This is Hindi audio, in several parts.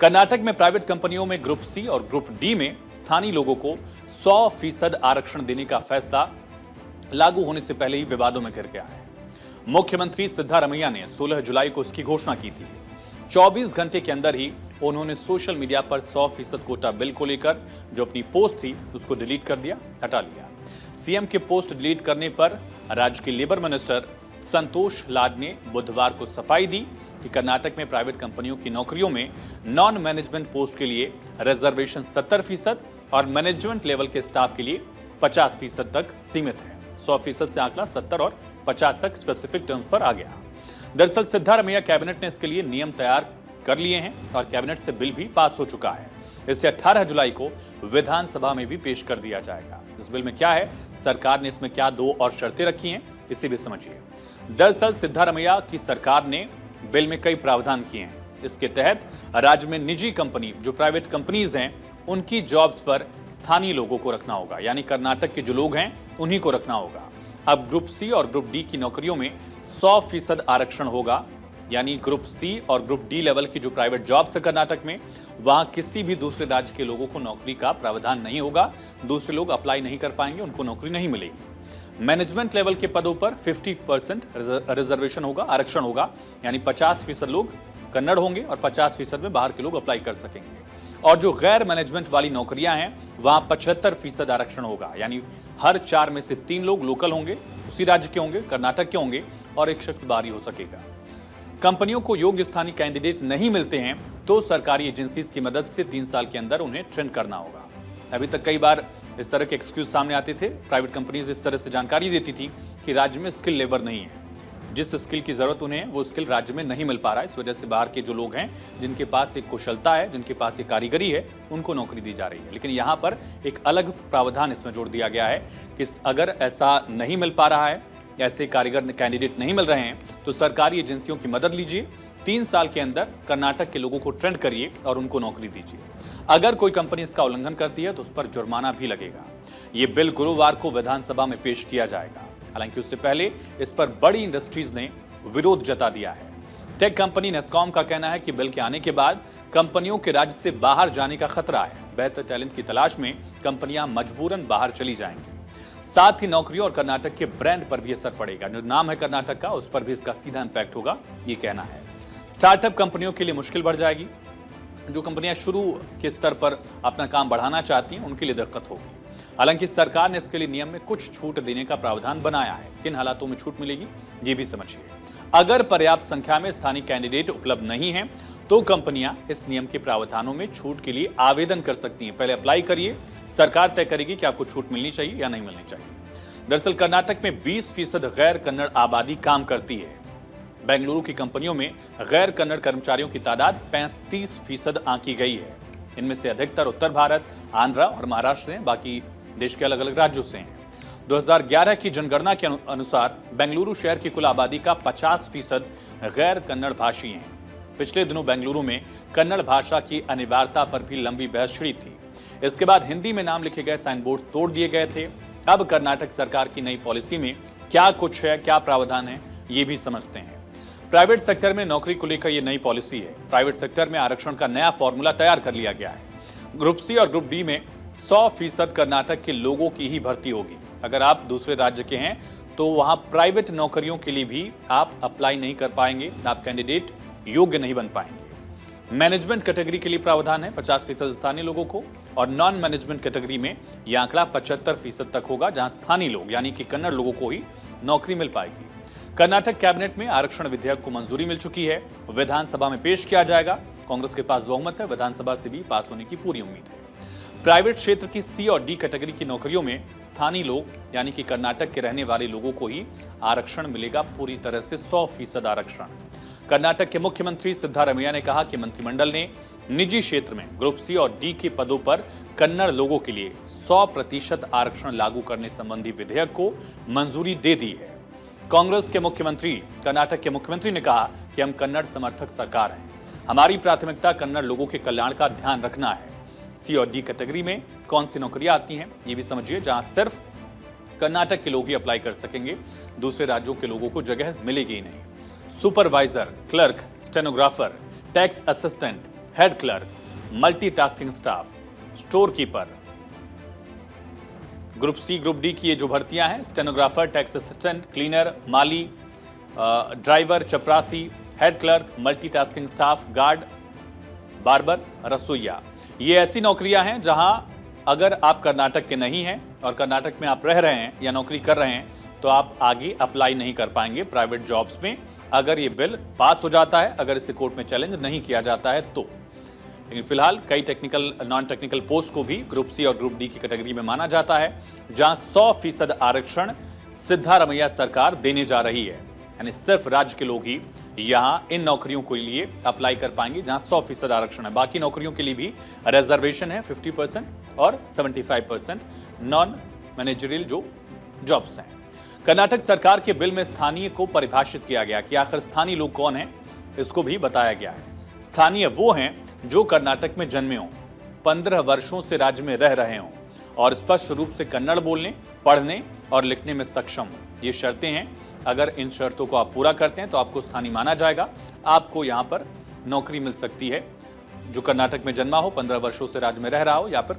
कर्नाटक में प्राइवेट कंपनियों में ग्रुप सी और ग्रुप डी में स्थानीय लोगों को 100% आरक्षण देने का फैसला लागू होने से पहले ही विवादों में घिर गया है। मुख्यमंत्री सिद्धारमैया ने 16 जुलाई को इसकी घोषणा की थी। 24 घंटे के अंदर ही उन्होंने सोशल मीडिया पर 100% कोटा बिल को लेकर जो अपनी पोस्ट थी उसको डिलीट कर दिया, हटा लिया। सीएम के पोस्ट डिलीट करने पर राज्य के लेबर मिनिस्टर संतोष लाड ने बुधवार को सफाई दी कि कर्नाटक में प्राइवेट कंपनियों की नौकरियों में नॉन मैनेजमेंट पोस्ट के लिए रिजर्वेशन 70% और मैनेजमेंट लेवल के स्टाफ के लिए 50% तक सीमित है। 100% से आंकड़ा 70 और 50 तक स्पेसिफिक टर्म्स पर आ गया। दरअसल सिद्धारमैया कैबिनेट ने इसके लिए नियम तैयार कर लिए हैं और कैबिनेट से बिल भी पास हो चुका है। इसे 18 जुलाई को विधानसभा में भी पेश कर दिया जाएगा। इस बिल में क्या है, सरकार ने इसमें क्या 2 और शर्तें रखी हैं, इसे भी समझिए। दरअसल सिद्धारमैया की सरकार ने बिल में कई प्रावधान किए हैं। इसके तहत राज्य में निजी कंपनी जो प्राइवेट कंपनीज हैं उनकी जॉब्स पर स्थानीय लोगों को रखना होगा, यानी कर्नाटक के जो लोग हैं उन्हीं को रखना होगा। अब ग्रुप सी और ग्रुप डी की नौकरियों में 100% आरक्षण होगा, यानी ग्रुप सी और ग्रुप डी लेवल की जो प्राइवेट जॉब्स है कर्नाटक में, वहां किसी भी दूसरे राज्य के लोगों को नौकरी का प्रावधान नहीं होगा। दूसरे लोग अप्लाई नहीं कर पाएंगे, उनको नौकरी नहीं मिलेगी। मैनेजमेंट लेवल के पदों पर 50% रिजर्वेशन होगा, आरक्षण होगा, यानी 50% लोग कन्नड़ होंगे और 50% में बाहर के लोग अप्लाई कर सकेंगे। और जो गैर मैनेजमेंट वाली नौकरियां हैं वहां 75% आरक्षण होगा, यानी हर 4 में से 3 लोग लोकल होंगे, उसी राज्य के होंगे, कर्नाटक के होंगे और एक शख्स बाहरी हो सकेगा। कंपनियों को योग्य स्थानीय कैंडिडेट नहीं मिलते हैं तो सरकारी एजेंसीज की मदद से 3 साल के अंदर उन्हें ट्रेन करना होगा। अभी तक कई बार इस तरह के एक्सक्यूज सामने आते थे। प्राइवेट कंपनीज इस तरह से जानकारी देती थी कि राज्य में स्किल लेबर नहीं है, जिस स्किल की जरूरत उन्हें वो स्किल राज्य में नहीं मिल पा रहा है। इस वजह से बाहर के जो लोग हैं जिनके पास एक कुशलता है, जिनके पास एक कारीगरी है, उनको नौकरी दी जा रही है। लेकिन यहाँ पर एक अलग प्रावधान इसमें जोड़ दिया गया है कि अगर ऐसा नहीं मिल पा रहा है, ऐसे कारीगर कैंडिडेट नहीं मिल रहे हैं तो सरकारी एजेंसियों की मदद लीजिए। 3 साल के अंदर कर्नाटक के लोगों को ट्रेंड करिए और उनको नौकरी दीजिए। अगर कोई कंपनी इसका उल्लंघन करती है तो उस पर जुर्माना भी लगेगा। ये बिल गुरुवार को विधानसभा में पेश किया जाएगा। हालांकि उससे पहले इस पर बड़ी इंडस्ट्रीज ने विरोध जता दिया है। टेक कंपनी नेस्कॉम का कहना है कि बिल के आने के बाद कंपनियों के राज्य से बाहर जाने का खतरा है। बेहतर टैलेंट की तलाश में कंपनियां मजबूरन बाहर चली जाएंगी। साथ ही नौकरियों और कर्नाटक के ब्रांड पर भी असर पड़ेगा। जो नाम है कर्नाटक का, उस पर भी इसका सीधा इंपैक्ट होगा, ये कहना है। स्टार्टअप कंपनियों के लिए मुश्किल बढ़ जाएगी। जो कंपनियां शुरू के स्तर पर अपना काम बढ़ाना चाहती हैं उनके लिए दिक्कत होगी। हालांकि सरकार ने इसके लिए नियम में कुछ छूट देने का प्रावधान बनाया है। किन हालातों में छूट मिलेगी ये भी समझिए। अगर पर्याप्त संख्या में स्थानीय कैंडिडेट उपलब्ध नहीं है तो कंपनियां इस नियम के प्रावधानों में छूट के लिए आवेदन कर सकती हैं। पहले अप्लाई करिए, सरकार तय करेगी कि आपको छूट मिलनी चाहिए या नहीं मिलनी चाहिए। दरअसल कर्नाटक में 20% गैर कन्नड़ आबादी काम करती है। बेंगलुरु की कंपनियों में गैर कन्नड़ कर्मचारियों की तादाद 35% आंकी गई है। इनमें से अधिकतर उत्तर भारत, आंध्र और महाराष्ट्र से, बाकी देश के अलग अलग राज्यों से हैं। 2011 की जनगणना के अनुसार बेंगलुरु शहर की कुल आबादी का 50% गैर कन्नड़ भाषी हैं। पिछले दिनों बेंगलुरु में कन्नड़ भाषा की अनिवार्यता पर भी लंबी बहस छिड़ी थी। इसके बाद हिंदी में नाम लिखे गए साइन बोर्ड तोड़ दिए गए थे। अब कर्नाटक सरकार की नई पॉलिसी में क्या कुछ है, क्या प्रावधान है, ये भी समझते हैं। प्राइवेट सेक्टर में नौकरी को लेकर ये नई पॉलिसी है। प्राइवेट सेक्टर में आरक्षण का नया फॉर्मूला तैयार कर लिया गया है। ग्रुप सी और ग्रुप डी में 100% कर्नाटक के लोगों की ही भर्ती होगी। अगर आप दूसरे राज्य के हैं तो वहां प्राइवेट नौकरियों के लिए भी आप अप्लाई नहीं कर पाएंगे, आप कैंडिडेट योग्य नहीं बन पाएंगे। मैनेजमेंट कैटेगरी के लिए प्रावधान है 50% स्थानीय लोगों को, और नॉन मैनेजमेंट कैटेगरी में यह आंकड़ा 75% तक होगा, जहां स्थानीय लोग यानी कि कन्नड़ लोगों को ही नौकरी मिल पाएगी। कर्नाटक कैबिनेट में आरक्षण विधेयक को मंजूरी मिल चुकी है, विधानसभा में पेश किया जाएगा। कांग्रेस के पास बहुमत है, विधानसभा से भी पास होने की पूरी उम्मीद है। प्राइवेट क्षेत्र की सी और डी कैटेगरी की नौकरियों में स्थानीय लोग यानी कि कर्नाटक के रहने वाले लोगों को ही आरक्षण मिलेगा, पूरी तरह से 100% आरक्षण। कर्नाटक के मुख्यमंत्री सिद्धारमैया ने कहा कि मंत्रिमंडल ने निजी क्षेत्र में ग्रुप सी और डी के पदों पर कन्नड़ लोगों के लिए 100% आरक्षण लागू करने संबंधी विधेयक को मंजूरी दे दी है। कांग्रेस के मुख्यमंत्री, कर्नाटक के मुख्यमंत्री ने कहा कि हम कन्नड़ समर्थक सरकार हैं, हमारी प्राथमिकता कन्नड़ लोगों के कल्याण का ध्यान रखना है। सी और डी कैटेगरी में कौन सी नौकरियां आती हैं ये भी समझिए, जहां सिर्फ कर्नाटक के लोग ही अप्लाई कर सकेंगे, दूसरे राज्यों के लोगों को जगह मिलेगी ही नहीं। Supervisor, clerk, stenographer, tax assistant, head clerk, multitasking staff, store keeper. Group C, group D की ये जो भर्तियां हैं, स्टेनोग्राफर, टैक्स असिस्टेंट, क्लीनर, माली, ड्राइवर, चपरासी, head clerk, multitasking staff, guard, barber, रसोइया। ये ऐसी नौकरियां हैं जहां अगर आप कर्नाटक के नहीं हैं और कर्नाटक में आप रह रहे हैं या नौकरी कर रहे हैं तो आप आगे अप्लाई नहीं कर पाएंगे प्राइवेट जॉब्स में, अगर ये बिल पास हो जाता है, अगर इसे कोर्ट में चैलेंज नहीं किया जाता है तो। लेकिन फिलहाल कई टेक्निकल, नॉन टेक्निकल पोस्ट को भी ग्रुप सी और ग्रुप डी की कैटेगरी में माना जाता है, जहां 100% आरक्षण सिद्धारमैया सरकार देने जा रही है। यानी सिर्फ राज्य के लोग ही यहां इन नौकरियों के लिए अप्लाई कर पाएंगे जहां 100% आरक्षण है। बाकी नौकरियों के लिए भी रिजर्वेशन है 50% और 75% नॉन मैनेजरियल जो जॉब्स हैं। कर्नाटक सरकार के बिल में स्थानीय को परिभाषित किया गया कि आखिर स्थानीय लोग कौन हैं, इसको भी बताया गया है। स्थानीय वो हैं जो कर्नाटक में जन्मे हों, 15 वर्षों से राज्य में रह रहे हों और स्पष्ट रूप से कन्नड़ बोलने, पढ़ने और लिखने में सक्षम हों। ये शर्तें हैं, अगर इन शर्तों को आप पूरा करते हैं तो आपको स्थानीय माना जाएगा, आपको यहाँ पर नौकरी मिल सकती है। जो कर्नाटक में जन्मा हो, 15 वर्षों से राज्य में रह रहा हो या फिर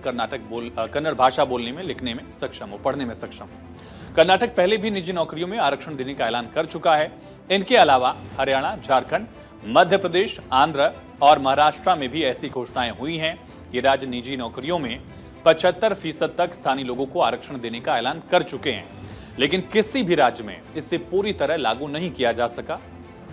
कन्नड़ भाषा बोलने में, लिखने में सक्षम हो, पढ़ने में सक्षम हो। कर्नाटक पहले भी निजी नौकरियों में आरक्षण देने का ऐलान कर चुका है। इनके अलावा हरियाणा, झारखंड, मध्य प्रदेश, आंध्र और महाराष्ट्र में भी ऐसी घोषणाएं हुई हैं। ये राज्य निजी नौकरियों में 75% तक स्थानीय लोगों को आरक्षण देने का ऐलान कर चुके हैं, लेकिन किसी भी राज्य में इसे पूरी तरह लागू नहीं किया जा सका।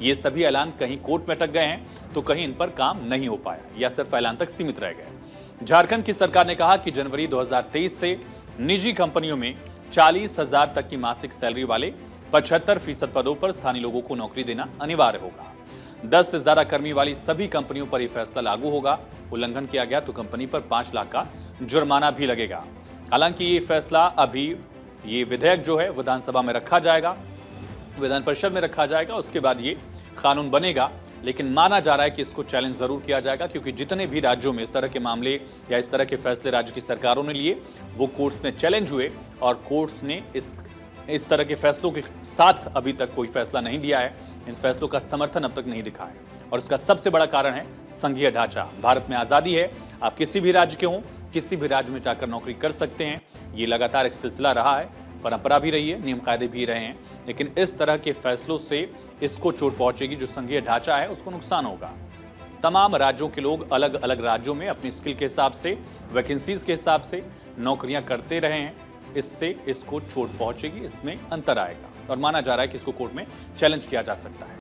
ये सभी ऐलान कहीं कोर्ट में अटक गए हैं तो कहीं इन पर काम नहीं हो पाया या सिर्फ ऐलान तक सीमित रह गए। झारखंड की सरकार ने कहा कि जनवरी 2023 से निजी कंपनियों में 40,000 तक की मासिक सैलरी वाले 75% पदों पर स्थानीय लोगों को नौकरी देना अनिवार्य होगा। 10 से ज्यादा कर्मी वाली सभी कंपनियों पर यह फैसला लागू होगा। उल्लंघन किया गया तो कंपनी पर 5 लाख का जुर्माना भी लगेगा। हालांकि ये फैसला अभी, ये विधेयक जो है विधानसभा में रखा जाएगा, विधान परिषद में रखा जाएगा, उसके बाद ये कानून बनेगा। लेकिन माना जा रहा है कि इसको चैलेंज जरूर किया जाएगा, क्योंकि जितने भी राज्यों में इस तरह के मामले या इस तरह के फैसले राज्य की सरकारों ने लिए, वो कोर्ट्स में चैलेंज हुए और कोर्ट्स ने इस तरह के फैसलों के साथ अभी तक कोई फैसला नहीं दिया है। इन फैसलों का समर्थन अब तक नहीं दिखा है और इसका सबसे बड़ा कारण है संघीय ढांचा। भारत में आज़ादी है, आप किसी भी राज्य के हों, किसी भी राज्य में जाकर नौकरी कर सकते हैं। ये लगातार एक सिलसिला रहा है, परंपरा भी रही है, नियम कायदे भी रहे हैं। लेकिन इस तरह के फैसलों से इसको चोट पहुंचेगी, जो संघीय ढांचा है उसको नुकसान होगा। तमाम राज्यों के लोग अलग अलग राज्यों में अपनी स्किल के हिसाब से, वैकेंसीज के हिसाब से नौकरियां करते रहे हैं। इससे इसको चोट पहुंचेगी, इसमें अंतर आएगा और माना जा रहा है कि इसको कोर्ट में चैलेंज किया जा सकता है।